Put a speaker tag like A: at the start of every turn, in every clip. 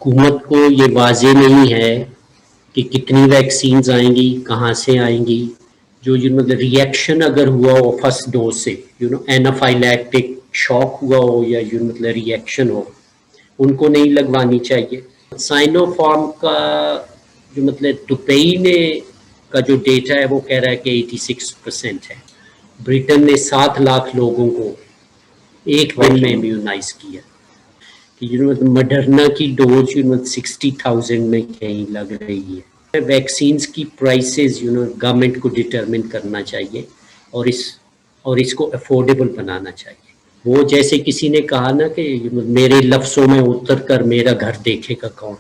A: حکومت کو یہ واضح نہیں ہے کہ کتنی ویکسینز آئیں گی، کہاں سے آئیں گی. جو مطلب ریئیکشن اگر ہوا ہو فرسٹ ڈوز سے، اینافائلیکٹک شاک ہوا ہو یا مطلب ریئیکشن ہو، ان کو نہیں لگوانی چاہیے. سائنو فارم کا جو مطلب دبئی نے کا جو ڈیٹا ہے وہ کہہ رہا ہے کہ 86% ہے. برٹن نے 7 لاکھ لوگوں کو ایک دن میں امیونائز کیا. مڈرنا کی ڈوز 60,000 میں کہیں لگ رہی ہے. ویکسینز کی پرائسز گورنمنٹ کو ڈٹرمن کرنا چاہیے اور اس کو افورڈیبل بنانا چاہیے. وہ جیسے کسی نے کہا نا کہ میرے لفظوں میں اتر کر میرا گھر دیکھے گا کون.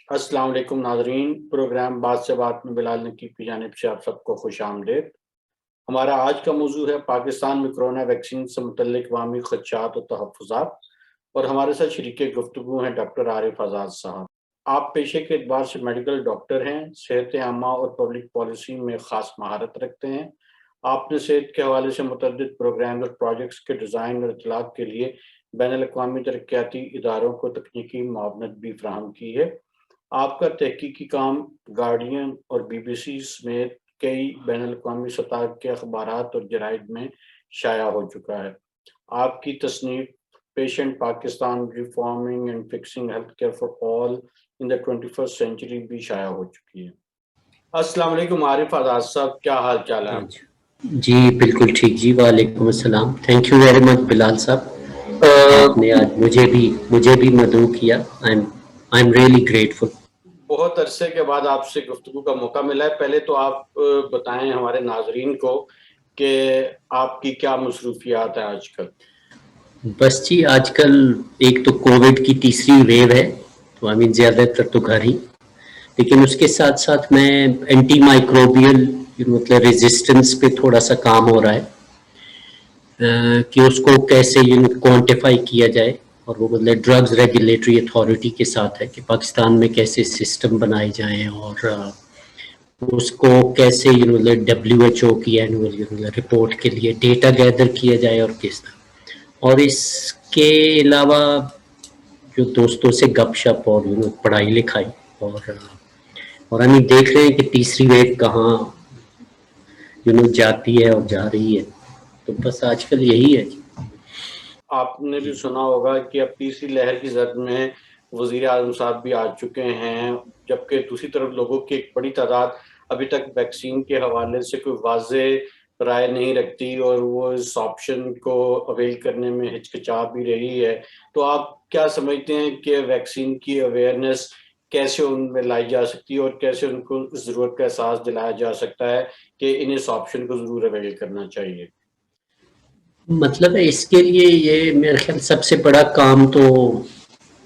B: السلام علیکم ناظرین، پروگرام بات سے بات میں بلال نقیب کی جانب سے آپ سب کو خوش آمدید. ہمارا آج کا موضوع ہے پاکستان میں کرونا ویکسین سے متعلق عوامی خدشات اور تحفظات، اور ہمارے ساتھ شریک گفتگو ہیں ڈاکٹر عارف آزاد صاحب. آپ پیشے کے اعتبار سے میڈیکل ڈاکٹر ہیں، صحت عامہ اور پبلک پالیسی میں خاص مہارت رکھتے ہیں. آپ نے صحت کے حوالے سے متعدد پروگرام اور پروجیکٹس کے ڈیزائن اور اطلاق کے لیے بین الاقوامی ترقیاتی اداروں کو تکنیکی معاونت بھی فراہم کی ہے. آپ کا تحقیقی کام گارڈین اور بی بی سی سمیت کئی بین الاقوامی سطح کے اخبارات اور جرائد میں شائع ہو چکا ہے. آپ کی تصنیف patient Pakistan reforming and fixing health care for all in the 21st century بھی شائع ہو چکی ہے. السلام علیکم عارف آزاد صاحب، کیا حال چال ہے؟
A: جی بالکل ٹھیک جی، وعلیکم السلام. تھینک یو ویری مچ بلال صاحب، آپ نے آج مجھے بھی مدعو کیا. I am really grateful.
B: بہت عرصے کے بعد آپ سے گفتگو کا موقع ملا ہے. پہلے تو آپ بتائیں ہمارے ناظرین کو کہ آپ کی کیا مصروفیات ہیں آج کل؟
A: بس جی، آج کل ایک تو کووڈ کی تیسری ویو ہے، تو زیادہ تر تو گھر ہی، لیکن اس کے ساتھ ساتھ میں اینٹی مائکروبیل مطلب ریزسٹنس پہ تھوڑا سا کام ہو رہا ہے کہ اس کو کیسے کوانٹیفائی کیا جائے. اور وہ مطلب ڈرگز ریگولیٹری اتھارٹی کے ساتھ ہے کہ پاکستان میں کیسے سسٹم بنائے جائیں اور اس کو کیسے WHO کی اینول رپورٹ کے لیے ڈیٹا گیدر کیا جائے اور کس طرح. اور اس کے علاوہ جو دوستوں سے گپ شپ اور پڑھائی لکھائی اور ہم دیکھ رہے ہیں کہ تیسری ویو کہاں جاتی ہے اور جا رہی ہے. تو بس آج کل یہی ہے.
B: آپ نے بھی سنا ہوگا کہ اب تیسری لہر کی زد میں وزیر اعظم صاحب بھی آ چکے ہیں، جبکہ دوسری طرف لوگوں کی ایک بڑی تعداد ابھی تک ویکسین کے حوالے سے کوئی واضح رائے نہیں رکھتی اور وہ اس آپشن کو اویل کرنے میں ہچکچا بھی رہی ہے. تو آپ کیا سمجھتے ہیں کہ ویکسین کی اویئرنیس کیسے ان میں لائی جا سکتی ہے اور کیسے ان کو اس ضرورت کا احساس دلایا جا سکتا ہے کہ انہیں اس آپشن کو ضرور اویل کرنا چاہیے؟
A: مطلب ہے اس کے لیے یہ میرے خیال سب سے بڑا کام تو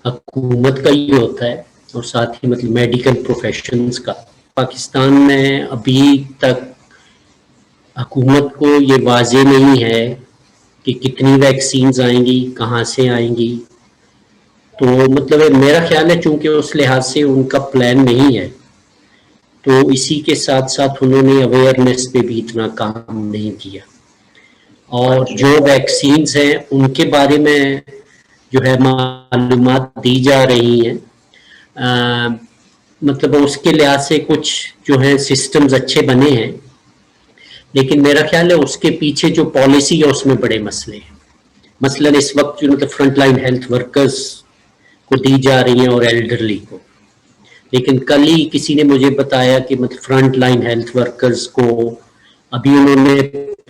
A: حکومت کا ہی ہوتا ہے اور ساتھ ہی مطلب میڈیکل پروفیشنز کا. پاکستان میں ابھی تک حکومت کو یہ واضح نہیں ہے کہ کتنی ویکسینز آئیں گی، کہاں سے آئیں گی. تو مطلب میرا خیال ہے چونکہ اس لحاظ سے ان کا پلان نہیں ہے، تو اسی کے ساتھ ساتھ انہوں نے اویئرنیس پہ بھی اتنا کام نہیں کیا. اور جو ویکسینز ہیں ان کے بارے میں جو ہے معلومات دی جا رہی ہیں، مطلب اس کے لحاظ سے کچھ جو ہے سسٹمز اچھے بنے ہیں، لیکن میرا خیال ہے اس کے پیچھے جو پالیسی ہے اس میں بڑے مسئلے ہیں. مثلاً اس وقت جو مطلب فرنٹ لائن ہیلتھ ورکرز کو دی جا رہی ہیں اور ایلڈرلی کو، لیکن کل ہی کسی نے مجھے بتایا کہ مطلب فرنٹ لائن ہیلتھ ورکرز کو ابھی انہوں نے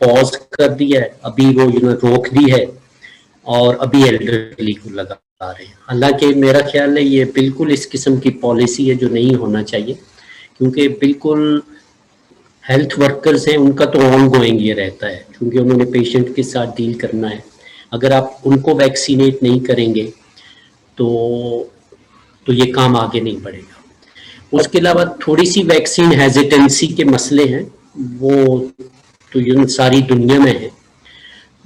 A: پاز کر دیا ہے، ابھی وہ روک دی ہے اور ابھی ایلڈرلی کو لگا رہے ہیں. حالانکہ میرا خیال ہے یہ بالکل اس قسم کی پالیسی ہے جو نہیں ہونا چاہیے، کیونکہ بالکل ہیلتھ ورکرز ہیں ان کا تو آن گوئنگ یہ رہتا ہے، کیونکہ انہوں نے پیشنٹ کے ساتھ ڈیل کرنا ہے. اگر آپ ان کو ویکسینیٹ نہیں کریں گے تو یہ کام آگے نہیں بڑھے گا. اس کے علاوہ تھوڑی سی ویکسین ہیزیٹنسی کے مسئلے ہیں، وہ تو ساری دنیا میں ہے.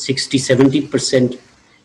A: 60-70%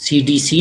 A: CDC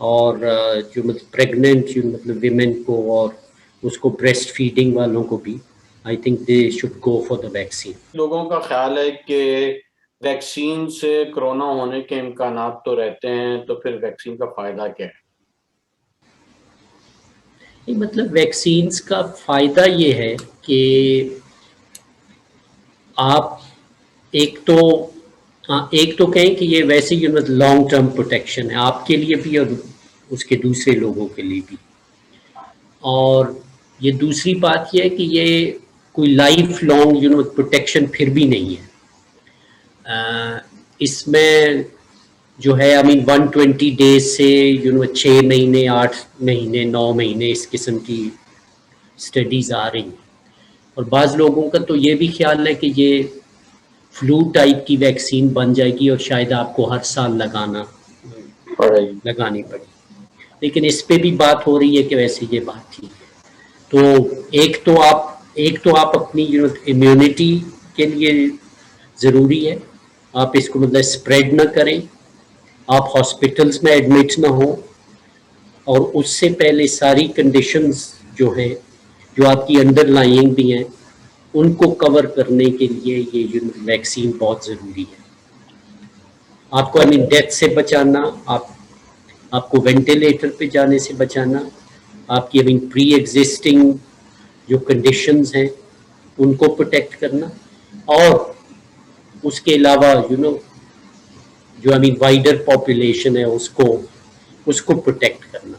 A: اور جو مطلب پریگننٹ جو مطلب ویمن کو اور اس کو بریسٹ فیڈنگ والوں کو بھی I think they should go for the vaccine.
B: لوگوں کا خیال ہے کہ ویکسین سے کرونا ہونے کے امکانات تو رہتے ہیں، تو پھر ویکسین کا فائدہ کیا ہے؟
A: مطلب ویکسینز کا فائدہ یہ ہے کہ آپ ایک تو کہیں کہ یہ ویسے ہی لانگ ٹرم پروٹیکشن ہے آپ کے لیے بھی اور اس کے دوسرے لوگوں کے لیے بھی. اور یہ دوسری بات یہ ہے کہ یہ کوئی لائف لانگ پروٹیکشن پھر بھی نہیں ہے. اس میں جو ہے 120 ڈیز سے 6 مہینے 8 مہینے 9 مہینے اس قسم کی اسٹڈیز آ رہی ہیں. اور بعض لوگوں کا تو یہ بھی خیال ہے کہ یہ فلو ٹائپ کی ویکسین بن جائے گی اور شاید آپ کو ہر سال لگانی پڑے. لیکن اس پہ بھی بات ہو رہی ہے کہ ویسے یہ بات ٹھیک ہے. تو ایک تو آپ اپنی امیونٹی کے لیے ضروری ہے آپ اس کو مطلب اسپریڈ نہ کریں، آپ ہاسپٹلس میں ایڈمٹ نہ ہوں، اور اس سے پہلے ساری کنڈیشنز جو ہیں جو آپ کی انڈر لائنگ بھی ہیں ان کو کور کرنے کے لیے یہ ویکسین بہت ضروری ہے. آپ کو ڈیتھ سے بچانا، آپ کو وینٹیلیٹر پہ جانے سے بچانا، آپ کی پری ایگزسٹنگ جو کنڈیشنز ہیں ان کو پروٹیکٹ کرنا، اور اس کے علاوہ جو وائڈر پاپولیشن ہے اس کو پروٹیکٹ کرنا.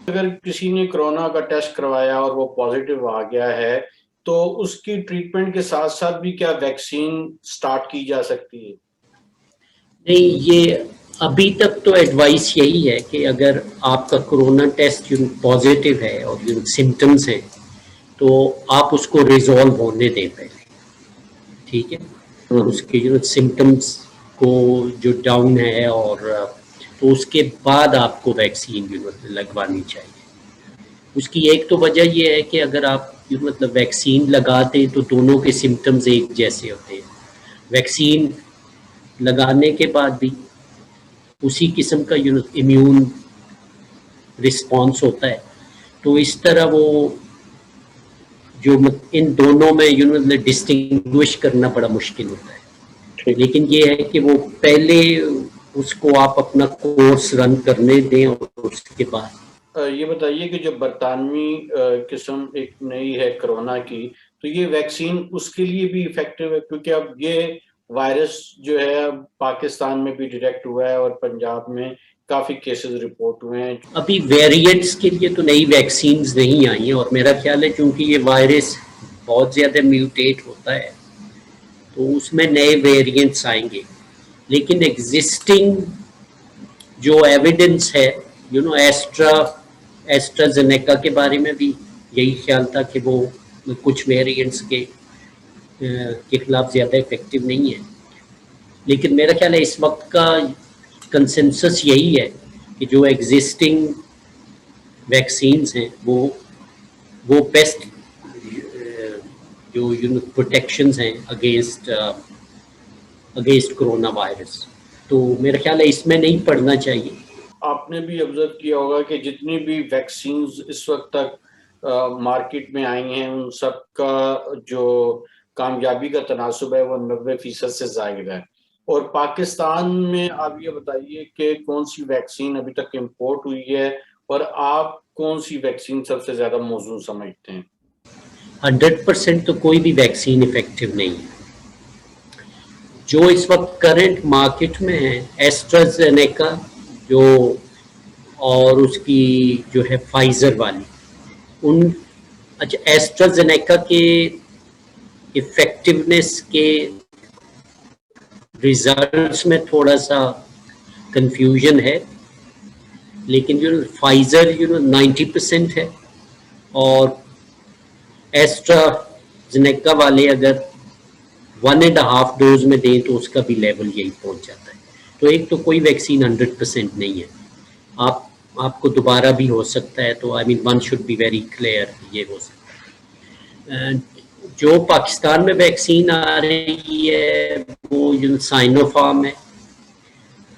B: اگر کسی نے کرونا کا ٹیسٹ کروایا اور وہ پازیٹیو آ گیا ہے تو اس کی ٹریٹمنٹ کے ساتھ ساتھ بھی کیا ویکسین سٹارٹ کی جا سکتی ہے؟
A: نہیں، یہ ابھی تک تو ایڈوائس یہی ہے کہ اگر آپ کا کرونا ٹیسٹ پازیٹیو ہے اور سمٹمز ہیں تو آپ اس کو ریزالو ہونے دیں پہلے، ٹھیک ہے. اس کے سمٹمز کو جو ڈاؤن ہے اور تو اس کے بعد آپ کو ویکسین لگوانی چاہیے. اس کی ایک تو وجہ یہ ہے کہ اگر آپ مطلب ویکسین لگاتے تو دونوں کے سمٹمز ایک جیسے ہوتے ہیں. ویکسین لگانے کے بعد بھی اسی قسم کا امیون رسپانس ہوتا ہے، تو اس طرح وہ جو ان دونوں میں ڈسٹنگوش کرنا بڑا مشکل ہوتا ہے. لیکن یہ ہے کہ وہ پہلے اس کو آپ اپنا کورس رن کرنے دیں اور اس کے بعد.
B: یہ بتائیے کہ جو برطانوی قسم ایک نئی ہے کرونا کی، تو یہ ویکسین اس کے لیے بھی افیکٹو ہے؟ کیونکہ اب یہ وائرس جو ہے پاکستان میں بھی ڈیٹیکٹ ہوا ہے اور پنجاب میں کافی کیسز رپورٹ ہوئے ہیں.
A: ابھی ویریئنٹس کے لیے تو نئی ویکسینز نہیں آئی ہیں، اور میرا خیال ہے چونکہ یہ وائرس بہت زیادہ میوٹیٹ ہوتا ہے تو اس میں نئے ویریئنٹس آئیں گے. لیکن ایگزسٹنگ جو ایویڈنس ہے ایسٹرازینیکا کے بارے میں بھی یہی خیال تھا کہ وہ کچھ ویریئنٹس کے خلاف زیادہ افیکٹو نہیں ہے. لیکن میرا خیال ہے اس وقت کا کنسنسس یہی ہے کہ جو ایگزسٹنگ ویکسینز ہیں وہ بیسٹ جو پروٹیکشنز ہیں اگینسٹ کرونا وائرس. تو میرا خیال ہے اس میں نہیں پڑنا چاہیے.
B: آپ نے بھی آبزرو کیا ہوگا کہ جتنی بھی ویکسینز اس وقت تک مارکیٹ میں آئی ہیں ان سب کا جو کامیابی کا تناسب ہے وہ 90% سے زائد ہے. اور پاکستان میں آپ یہ بتائیے کہ کون سی ویکسین ابھی تک امپورٹ ہوئی ہے اور آپ کون سی ویکسین سب سے زیادہ موزوں سمجھتے ہیں؟
A: 100% تو کوئی بھی ویکسین افیکٹو نہیں ہے. جو اس وقت کرنٹ مارکیٹ میں ہے ایسٹرازینیکا جو اور اس کی جو ہے فائزر والی، اچھا ایسٹرازینیکا کے افیکٹونیس کے ریزلٹس میں تھوڑا سا کنفیوژن ہے، لیکن فائزر 90% ہے، اور ایسٹرازینیکا والے اگر 1.5 ڈوز میں دیں تو اس کا بھی لیول یہی پہنچ جاتا ہے. تو ایک تو کوئی ویکسین 100% نہیں ہے، آپ کو دوبارہ بھی ہو سکتا ہے. تو one should be very clear یہ ہو سکتا ہے. جو پاکستان میں ویکسین آ رہی ہے وہ سائنو فارم ہے.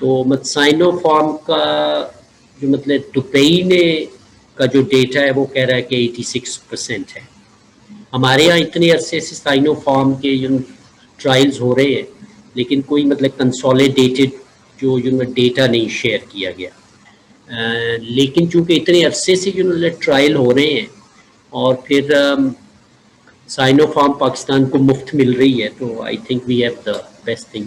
A: تو سائنو فارم کا جو مطلب دبئی میں کا جو ڈیٹا ہے وہ کہہ رہا ہے کہ 86% ہے. ہمارے یہاں اتنے عرصے سے سائنو فارم کے ٹرائلز ہو رہے ہیں لیکن کوئی مطلب کنسولیڈیٹڈ جو ڈیٹا نہیں شیئر کیا گیا. لیکن چونکہ اتنے عرصے سے ٹرائل ہو رہے ہیں اور پھر سائنو فارم پاکستان کو مفت مل رہی ہے تو I think we have the best thing.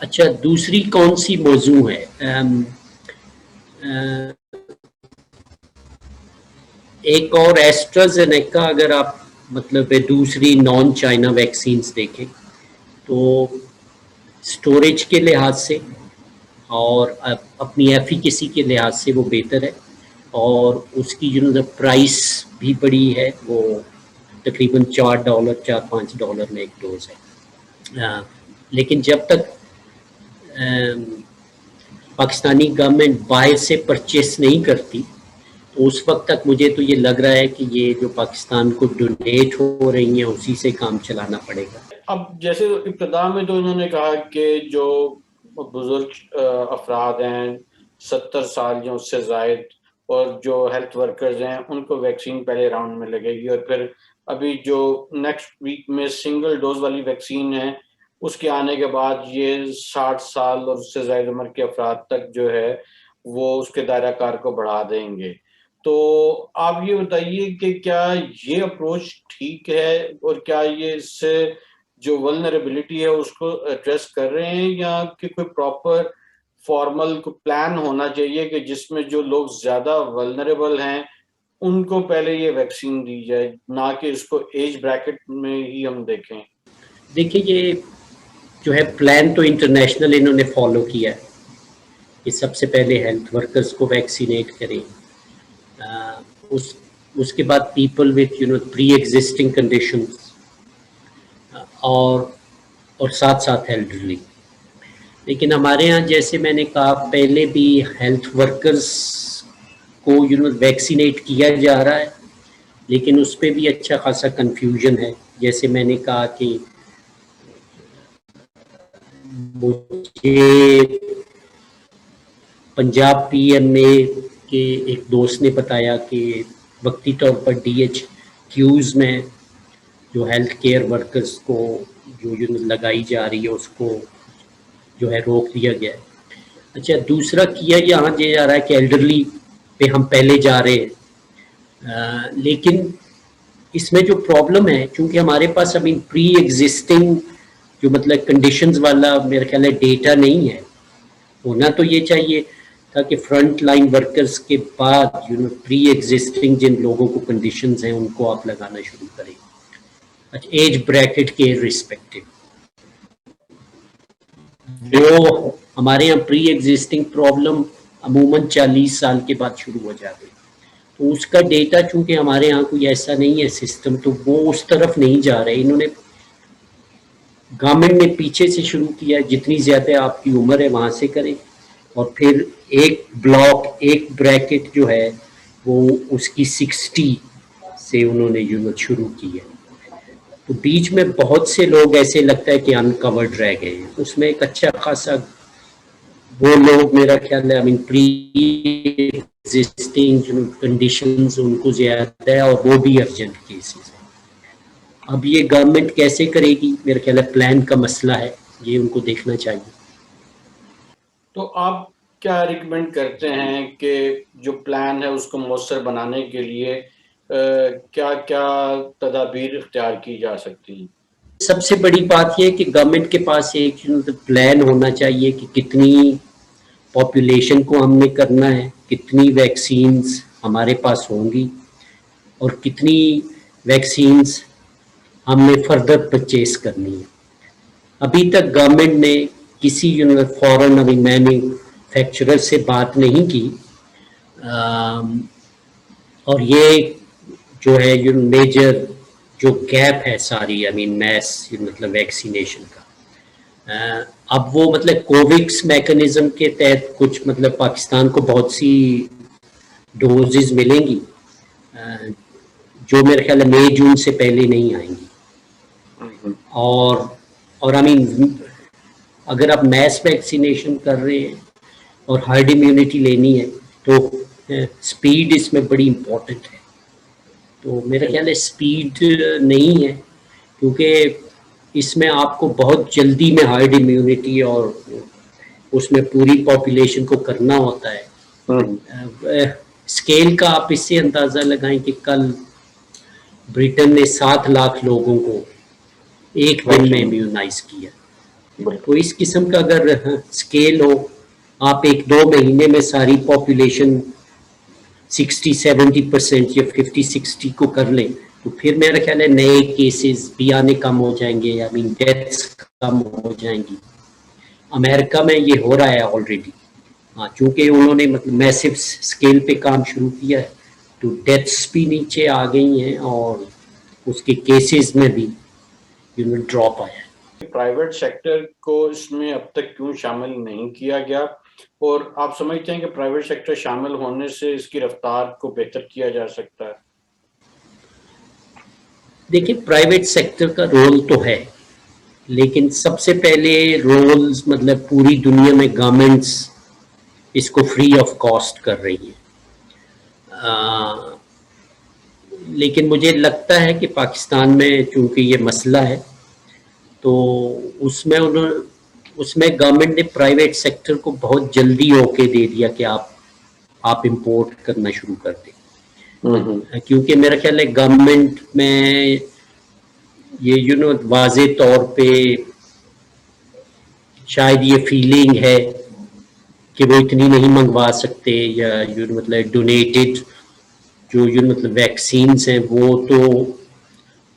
A: اچھا دوسری کون سی موضوع ہے؟ ایک اور ایسٹرازینیکا، اگر آپ مطلب دوسری نان چائنا ویکسینز دیکھیں تو سٹوریج کے لحاظ سے اور اپنی ایفیکیسی کے لحاظ سے وہ بہتر ہے اور اس کی پرائس بھی بڑی ہے، وہ تقریباً $4 $4-5 میں ایک ڈوز ہے. لیکن جب تک پاکستانی گورنمنٹ باہر سے پرچیس نہیں کرتی تو اس وقت تک مجھے تو یہ لگ رہا ہے کہ یہ جو پاکستان کو ڈونیٹ ہو رہی ہیں اسی سے کام چلانا پڑے گا.
B: اب جیسے ابتدا میں تو انہوں نے کہا کہ جو بزرگ افراد ہیں 70 سال یا اس سے زائد اور جو ہیلتھ ورکرز ہیں ان کو ویکسین پہلے راؤنڈ میں لگے گی، اور پھر ابھی جو نیکسٹ ویک میں سنگل ڈوز والی ویکسین ہے اس کے آنے کے بعد یہ 60 سال اور اس سے زائد عمر کے افراد تک جو ہے وہ اس کے دائرہ کار کو بڑھا دیں گے. تو آپ یہ بتائیے کہ کیا یہ اپروچ ٹھیک ہے اور کیا یہ اس سے جو ولنریبلٹی ہے اس کو ایڈریس کر رہے ہیں، یا کہ کوئی پراپر فارمل پلان ہونا چاہیے کہ جس میں جو لوگ زیادہ ولنریبل ہیں ان کو پہلے یہ ویکسین دی جائے، نہ کہ اس کو ایج بریکٹ میں ہی ہم دیکھیں؟
A: دیکھیں یہ جو ہے پلان تو انٹرنیشنل انہوں نے فالو کیا ہے کہ سب سے پہلے ہیلتھ ورکرز کو ویکسینیٹ کریں، اس کے بعد people with pre existing conditions اور ساتھ ساتھ ایلڈرلی. لیکن ہمارے ہاں جیسے میں نے کہا پہلے بھی ہیلتھ ورکرز کو ویکسینیٹ کیا جا رہا ہے لیکن اس پہ بھی اچھا خاصا کنفیوژن ہے. جیسے میں نے کہا کہ مجھے پنجاب پی ایم اے کے ایک دوست نے بتایا کہ وقتی طور پر ڈی ایچ کیوز میں جو ہیلتھ کیئر ورکرز کو جو لگائی جا رہی ہے اس کو جو ہے روک دیا گیا ہے. اچھا دوسرا کیا یہاں یہ جا رہا ہے کہ ایلڈرلی پہ ہم پہلے جا رہے ہیں، لیکن اس میں جو پرابلم ہے چونکہ ہمارے پاس ابھی پری ایگزسٹنگ جو مطلب کنڈیشنز والا میرا خیال ہے ڈیٹا نہیں ہے. ہونا تو یہ چاہیے تاکہ فرنٹ لائن ورکرز کے بعد پری ایگزسٹنگ جن لوگوں کو کنڈیشنز ہیں ان کو آپ لگانا شروع کریں. اچھا ایج بریکٹ کے ریسپیکٹو وہ ہمارے یہاں پری ایگزسٹنگ پرابلم عموماً 40 سال کے بعد شروع ہو جاتی، تو اس کا ڈیٹا چونکہ ہمارے یہاں کوئی ایسا نہیں ہے سسٹم تو وہ اس طرف نہیں جا رہے. انہوں نے گورنمنٹ نے پیچھے سے شروع کیا، جتنی زیادہ آپ کی عمر ہے وہاں سے کریں اور پھر ایک بلاک ایک بریکٹ جو ہے وہ اس کی 60 سے انہوں نے شروع کی ہے. تو بیچ میں بہت سے لوگ ایسے لگتا ہے کہ انکورڈ رہ گئے ہیں. اس میں ایک اچھا خاصا وہ لوگ میرا خیال ہے پری ایگزسٹنگ کنڈیشنز ان کو زیادہ ہے اور وہ بھی ارجنٹ کیسز ہیں. اب یہ گورنمنٹ کیسے کرے گی میرا خیال ہے پلان کا مسئلہ ہے، یہ ان کو دیکھنا چاہیے.
B: تو آپ کیا ریکمینڈ کرتے ہیں کہ جو پلان ہے اس کو مؤثر بنانے کے لیے کیا کیا تدابیر اختیار کی جا سکتی ہیں؟
A: سب سے بڑی بات یہ کہ گورنمنٹ کے پاس ایک پلان ہونا چاہیے کہ کتنی پاپولیشن کو ہم نے کرنا ہے، کتنی ویکسینز ہمارے پاس ہوں گی اور کتنی ویکسینز ہم نے فردر پرچیز کرنی ہے. ابھی تک گورنمنٹ نے کسی فورن ابھی مینوفیکچرر سے بات نہیں کی، اور یہ جو ہے میجر جو گیپ ہے ساری میس مطلب ویکسینیشن کا، اب وہ مطلب کووکس میکنزم کے تحت کچھ مطلب پاکستان کو بہت سی ڈوزز ملیں گی جو میرے خیال ہے مئی جون سے پہلے نہیں آئیں گی. اور اگر آپ میس ویکسینیشن کر رہے ہیں اور ہرڈ امیونٹی لینی ہے تو سپیڈ اس میں بڑی امپورٹنٹ ہے. تو میرا خیال ہے سپیڈ نہیں ہے، کیونکہ اس میں آپ کو بہت جلدی میں ہارڈ امیونٹی اور اس میں پوری پاپولیشن کو کرنا ہوتا ہے. اسکیل کا آپ اس سے اندازہ لگائیں کہ کل برٹن نے 7 لاکھ لوگوں کو ایک دن میں امیونائز کیا. تو اس قسم کا اگر اسکیل ہو، آپ 1-2 مہینے میں ساری پاپولیشن 60-70% یا 50-60 کو کر لیں، تو پھر میرا خیال ہے نئے کیسز بھی آنے کم ہو جائیں گے، ڈیتھس کم ہو جائیں گی. امریکہ میں یہ ہو رہا ہے آلریڈی، چونکہ انہوں نے مطلب میسو اسکیل پہ کام شروع کیا ہے، تو ڈیتھس بھی نیچے آ گئی ہیں اور اس کے کیسز میں بھی ڈراپ آیا ہے.
B: پرائیویٹ سیکٹر کو اس میں اب تک کیوں شامل نہیں کیا گیا، اور آپ سمجھتے ہیں کہ پرائیویٹ سیکٹر شامل ہونے سے اس کی رفتار کو بہتر کیا جا سکتا ہے؟
A: دیکھیں، پرائیویٹ سیکٹر کا رول تو ہے، لیکن سب سے پہلے رولز مطلب پوری دنیا میں گورنمنٹس اس کو فری آف کاسٹ کر رہی ہیں. لیکن مجھے لگتا ہے کہ پاکستان میں چونکہ یہ مسئلہ ہے، تو اس میں گورنمنٹ نے پرائیویٹ سیکٹر کو بہت جلدی اوکے دے دیا کہ آپ امپورٹ کرنا شروع کر دیں. کیونکہ میرا خیال ہے گورنمنٹ میں یہ واضح طور پہ شاید یہ فیلنگ ہے کہ وہ اتنی نہیں منگوا سکتے، یا مطلب ڈونیٹڈ جو مطلب ویکسینز ہیں وہ تو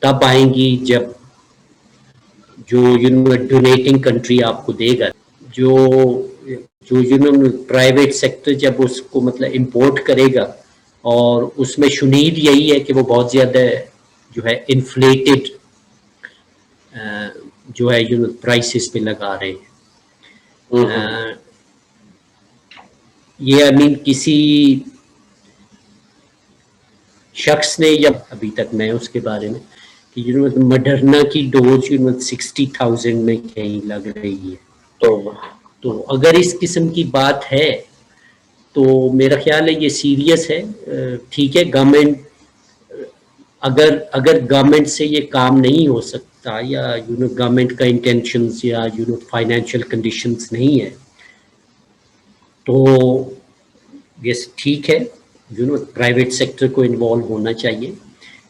A: تب آئیں گی جب جو ڈونیٹنگ کنٹری آپ کو دے گا. جو پرائیویٹ سیکٹر جب اس کو مطلب امپورٹ کرے گا، اور اس میں شنید یہی ہے کہ وہ بہت زیادہ جو ہے انفلیٹڈ جو ہے پرائسز پہ لگا رہے ہیں. یہ کسی شخص نے، یا ابھی تک میں اس کے بارے میں کہ مڈرنا کی ڈوز 60,000 میں کہیں لگ رہی ہے. تو اگر اس قسم کی بات ہے تو میرا خیال ہے یہ سیریس ہے. ٹھیک ہے، گورنمنٹ اگر گورنمنٹ سے یہ کام نہیں ہو سکتا، یا گورنمنٹ کا انٹینشنز یا فائنینشیل کنڈیشنز نہیں ہے، تو یس ٹھیک ہے، پرائیویٹ سیکٹر کو انوالو ہونا چاہیے،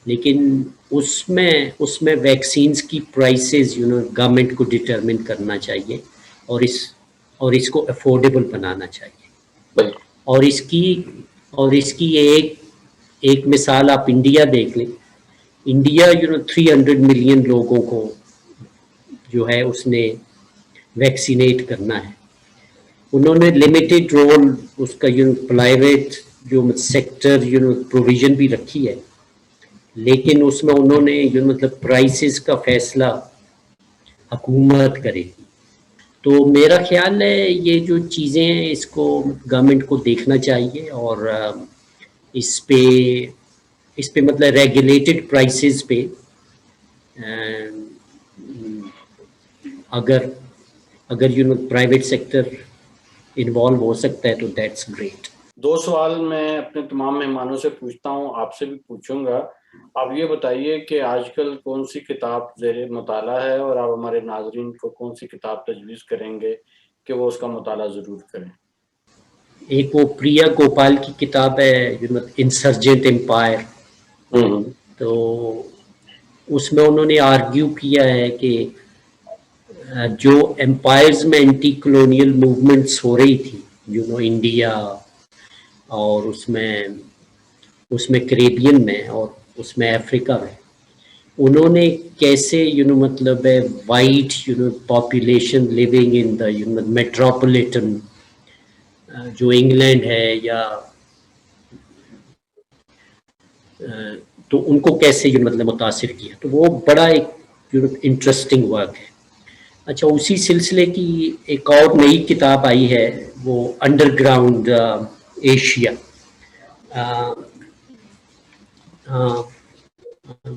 A: لیکن اس میں ویکسینز کی پرائسز گورنمنٹ کو ڈٹرمن کرنا چاہیے، اور اس کو افورڈیبل بنانا چاہیے. اور اس کی ایک مثال آپ انڈیا دیکھ لیں. انڈیا 300 ملین لوگوں کو جو ہے اس نے ویکسینیٹ کرنا ہے. انہوں نے لمیٹڈ رول اس کا پرائیویٹ جو سیکٹر پروویژن بھی رکھی ہے، لیکن اس میں انہوں نے مطلب پرائسز کا فیصلہ حکومت کرے. تو میرا خیال ہے یہ جو چیزیں ہیں اس کو گورنمنٹ کو دیکھنا چاہیے، اور اس پہ مطلب ریگولیٹڈ پرائسز پہ اگر پرائیویٹ سیکٹر انوالو ہو سکتا ہے تو دیٹس گریٹ.
B: 2 سوال میں اپنے تمام مہمانوں سے پوچھتا ہوں، آپ سے بھی پوچھوں گا. آپ یہ بتائیے کہ آج کل کون سی کتاب زیر مطالعہ ہے، اور آپ ہمارے ناظرین کو کون سی کتاب تجویز کریں گے کہ وہ اس کا مطالعہ ضرور کریں؟
A: ایک وہ پریا گوپال کی کتاب ہے انسرجنٹ امپائر. تو اس میں انہوں نے آرگیو کیا ہے کہ جو امپائرز میں اینٹی کلونیل موومنٹس ہو رہی تھی انڈیا، اور اس میں کریبین میں، اور اس میں افریقہ میں، انہوں نے کیسے مطلب white population living in the metropolitan جو انگلینڈ ہے، یا تو ان کو کیسے مطلب متاثر کیا. تو وہ بڑا ایک انٹرسٹنگ ورک ہے. اچھا، اسی سلسلے کی ایک اور نئی کتاب آئی ہے، وہ انڈر گراؤنڈ ایشیا.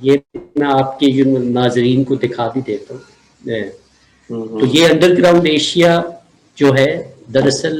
A: یہ میں آپ کے ناظرین کو دکھا بھی دیتا ہوں. تو یہ انڈر گراؤنڈ ایشیا جو ہے، دراصل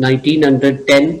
A: 1910